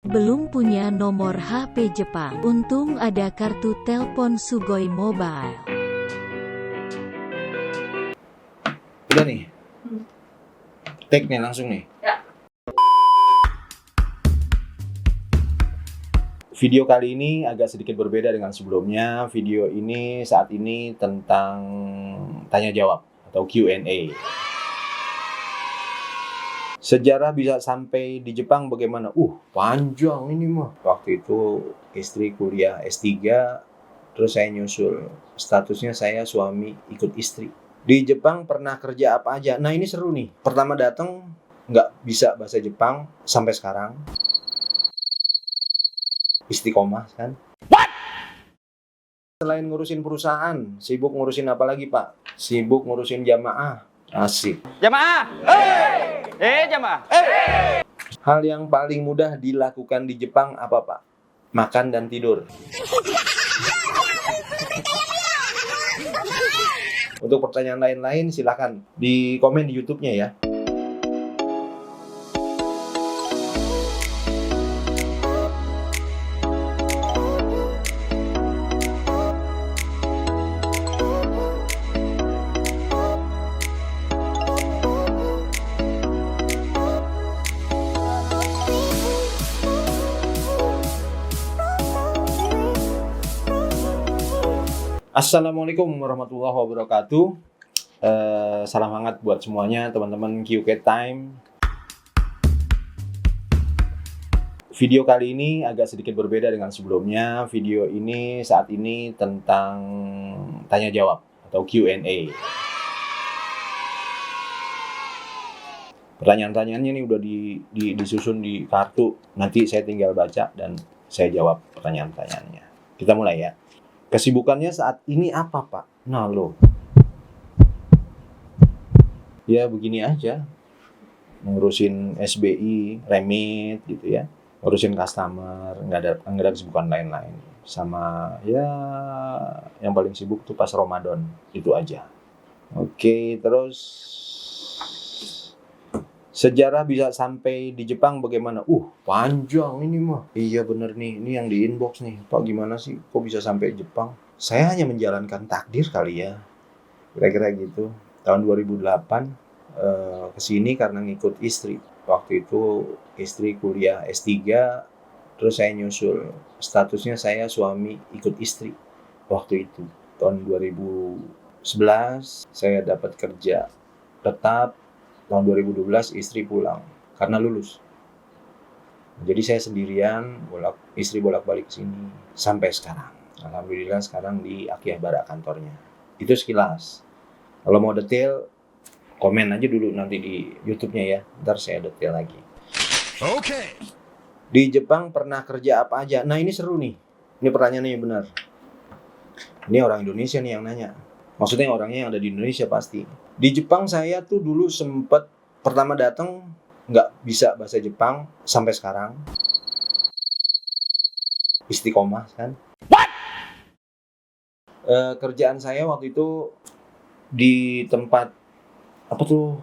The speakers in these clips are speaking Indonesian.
Belum punya nomor HP Jepang. Untung ada kartu telepon Sugoi Mobile. Udah nih. Take nih langsung nih. Ya. Video kali ini agak sedikit berbeda dengan sebelumnya. Video ini saat ini tentang tanya jawab atau Q&A. Sejarah bisa sampai di Jepang bagaimana? Panjang ini mah. Waktu itu istri kuliah S3, terus saya nyusul. Statusnya saya suami ikut istri. Di Jepang pernah kerja apa aja? Nah ini seru nih. Pertama datang nggak bisa bahasa Jepang sampai sekarang. Istiqomah kan? What? Selain ngurusin perusahaan, sibuk ngurusin apa lagi Pak? Sibuk ngurusin jamaah. Asik. Jamaah, jamaah. Hal yang paling mudah dilakukan di Jepang apa Pak? Makan dan tidur. Untuk pertanyaan lain-lain silakan di komen di YouTube-nya ya. Assalamualaikum warahmatullahi wabarakatuh. Salam hangat buat semuanya teman-teman QK Time. Video kali ini agak sedikit berbeda dengan sebelumnya. Video ini saat ini tentang tanya jawab atau Q&A. Pertanyaan-pertanyaannya ini udah disusun di kartu. Nanti saya tinggal baca dan saya jawab pertanyaan-pertanyaannya. Kita mulai ya. Kesibukannya saat ini apa Pak? Nah lo, ya begini aja, ngurusin SBI, remit gitu ya, ngurusin customer, nggak ada kesibukan lain-lain. Sama ya yang paling sibuk tuh pas Ramadan, itu aja. Oke, terus sejarah bisa sampai di Jepang bagaimana? Panjang ini mah. Iya bener nih, ini yang di inbox nih. Pak gimana sih kok bisa sampai Jepang? Saya hanya menjalankan takdir kali ya. Kira-kira gitu. Tahun 2008 kesini karena ngikut istri. Waktu itu istri kuliah S3, terus saya nyusul. Statusnya saya suami ikut istri. Waktu itu tahun 2011 saya dapat kerja tetap. Tahun 2012 istri pulang karena lulus. Jadi saya sendirian, istri bolak-balik ke sini sampai sekarang. Alhamdulillah sekarang di Akihabara kantornya. Itu sekilas. Kalau mau detail, komen aja dulu nanti di YouTube-nya ya. Ntar saya detail lagi. Oke. Di Jepang pernah kerja apa aja? Nah ini seru nih. Ini pertanyaannya yang benar. Ini orang Indonesia nih yang nanya. Maksudnya orangnya yang ada di Indonesia pasti. Di Jepang saya tuh dulu sempet pertama datang nggak bisa bahasa Jepang sampai sekarang. Istiqomah kan. What? Kerjaan saya waktu itu di tempat apa tuh?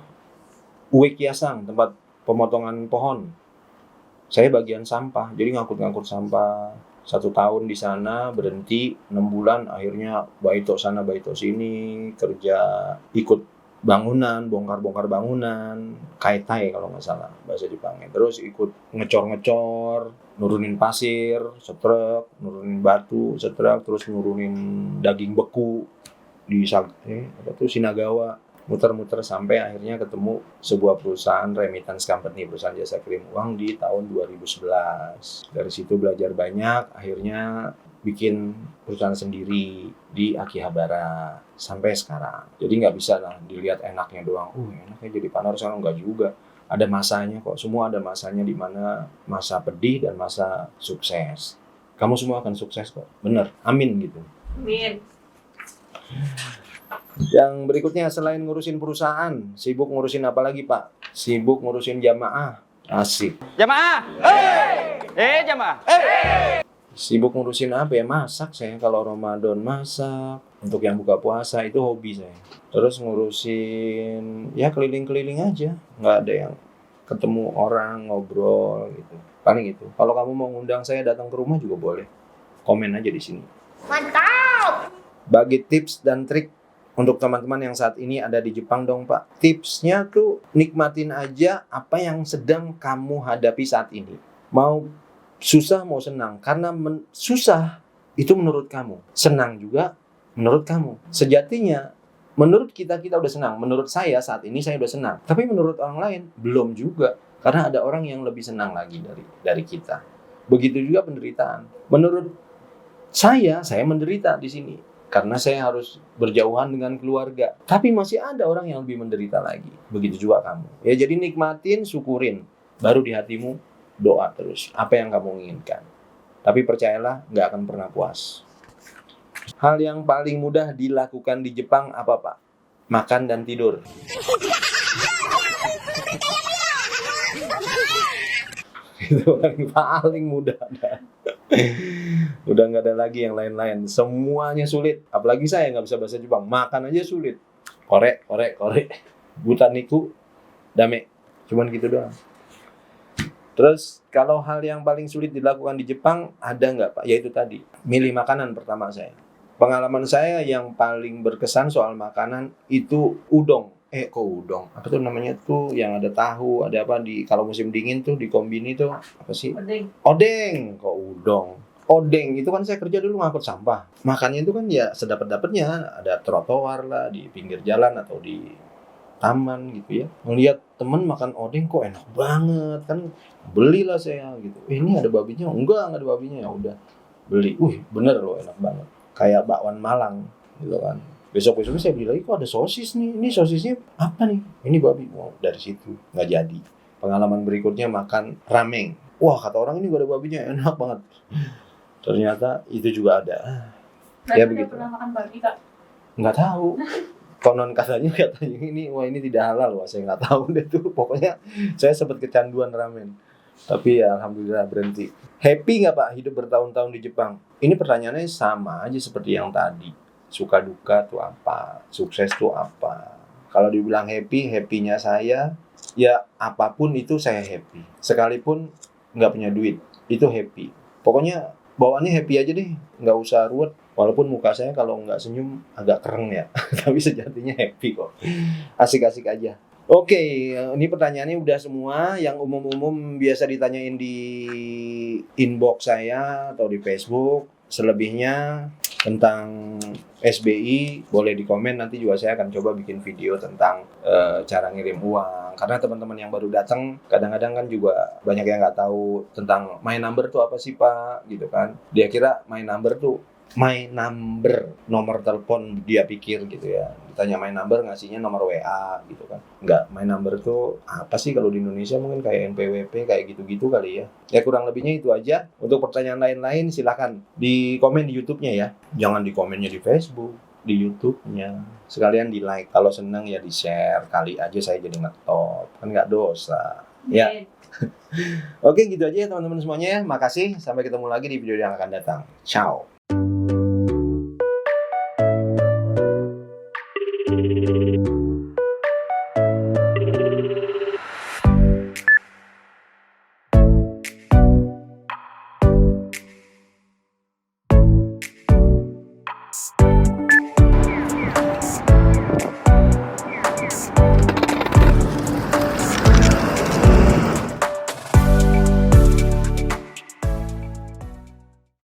Uekiasang, tempat pemotongan pohon. Saya bagian sampah, jadi ngangkut-ngangkut sampah. 1 tahun di sana, berhenti 6 bulan, akhirnya baito sana baito sini, kerja ikut bangunan, bongkar-bongkar bangunan, kaitai kalau nggak salah bahasa Jepangnya. Terus ikut ngecor-ngecor, nurunin pasir, setruk, nurunin batu, setruk, terus nurunin daging beku di Shinagawa. Muter-muter sampai akhirnya ketemu sebuah perusahaan remittance company, perusahaan jasa kirim uang di tahun 2011. Dari situ belajar banyak, akhirnya bikin perusahaan sendiri di Akihabara sampai sekarang. Jadi nggak bisa lah dilihat enaknya doang. Enaknya jadi partner sekarang nggak juga. Ada masanya kok, semua ada masanya, di mana masa pedih dan masa sukses. Kamu semua akan sukses kok, bener, amin gitu. Amin. Yang berikutnya, selain ngurusin perusahaan, sibuk ngurusin apa lagi Pak? Sibuk ngurusin jamaah. Asik. Jamaah, jamaah. Sibuk ngurusin apa ya? Masak saya, kalau Ramadan masak. Untuk yang buka puasa itu hobi saya. Terus ngurusin ya keliling-keliling aja. Nggak ada yang ketemu orang, ngobrol gitu. Paling itu. Kalau kamu mau ngundang saya datang ke rumah juga boleh. Komen aja di sini. Mantap. Bagi tips dan trik untuk teman-teman yang saat ini ada di Jepang dong Pak. Tipsnya tuh nikmatin aja apa yang sedang kamu hadapi saat ini. Mau susah mau senang. Karena susah itu menurut kamu. Senang juga menurut kamu. Sejatinya menurut kita udah senang. Menurut saya saat ini saya udah senang. Tapi menurut orang lain belum juga. Karena ada orang yang lebih senang lagi dari kita. Begitu juga penderitaan. Menurut saya menderita di sini. Karena saya harus berjauhan dengan keluarga. Tapi masih ada orang yang lebih menderita lagi. Begitu juga kamu. Ya jadi nikmatin, syukurin. Baru di hatimu doa terus. Apa yang kamu inginkan. Tapi percayalah nggak akan pernah puas. Hal yang paling mudah dilakukan di Jepang apa Pak? Makan dan tidur. Itu paling mudah. Udah nggak ada lagi yang lain-lain. Semuanya sulit. Apalagi saya nggak bisa bahasa Jepang. Makan aja sulit. Korek. Butaniku dame. Cuman gitu doang. Terus kalau hal yang paling sulit dilakukan di Jepang ada nggak Pak? Yaitu tadi milih makanan pertama saya. Pengalaman saya yang paling berkesan soal makanan itu udon. Kok udon? Apa tuh namanya tuh yang ada tahu, ada apa di kalau musim dingin tuh di kombini tuh apa sih? Odeng. Kok udon? Odeng itu kan saya kerja dulu ngangkut sampah. Makannya itu kan ya sedapat-dapatnya, ada trotoar lah di pinggir jalan atau di taman gitu ya. Ngelihat temen makan odeng kok enak banget kan, belilah saya gitu. Ini ada babinya? Enggak ada babinya, ya udah beli. Bener loh enak banget. Kayak bakwan Malang gitu kan. Besok-besoknya saya beli lagi, kok ada sosis nih. Ini sosisnya apa nih? Ini babi. Wow, dari situ nggak jadi. Pengalaman berikutnya makan ramen. Wah, kata orang ini gak ada babinya, enak banget. Ternyata itu juga ada. Ya begitu. Pernah makan babi Kak? Nggak tahu. Konon katanya ini tidak halal. Wah, saya nggak tahu deh tuh. Pokoknya saya sempat kecanduan ramen. Tapi ya alhamdulillah berhenti. Happy nggak Pak hidup bertahun-tahun di Jepang? Ini pertanyaannya sama aja seperti yang tadi. Suka duka tuh apa? Sukses tuh apa? Kalau dibilang happy-nya saya, ya apapun itu saya happy. Sekalipun nggak punya duit, itu happy. Pokoknya bawaannya happy aja deh, nggak usah ruwet. Walaupun muka saya kalau nggak senyum agak kereng ya, tapi sejatinya happy kok. Asik-asik aja. Oke, ini pertanyaannya udah semua. Yang umum-umum biasa ditanyain di inbox saya atau di Facebook. Selebihnya tentang SBI boleh di komen, nanti juga saya akan coba bikin video tentang cara ngirim uang. Karena teman-teman yang baru datang kadang-kadang kan juga banyak yang nggak tahu tentang my number tuh apa sih Pak gitu kan. Dia kira my number tuh my number, nomor telepon dia pikir gitu ya. Ditanya my number ngasihnya nomor WA gitu kan. Enggak, my number tuh apa sih kalau di Indonesia mungkin kayak NPWP kayak gitu-gitu kali ya. Ya kurang lebihnya itu aja. Untuk pertanyaan lain-lain silakan di komen di YouTube-nya ya. Jangan di komennya di Facebook, di YouTube-nya. Sekalian di like. Kalau seneng ya di share. Kali aja saya jadi ngetop. Kan nggak dosa. Ya. Oke gitu aja ya teman-teman semuanya ya. Makasih. Sampai ketemu lagi di video yang akan datang. Ciao.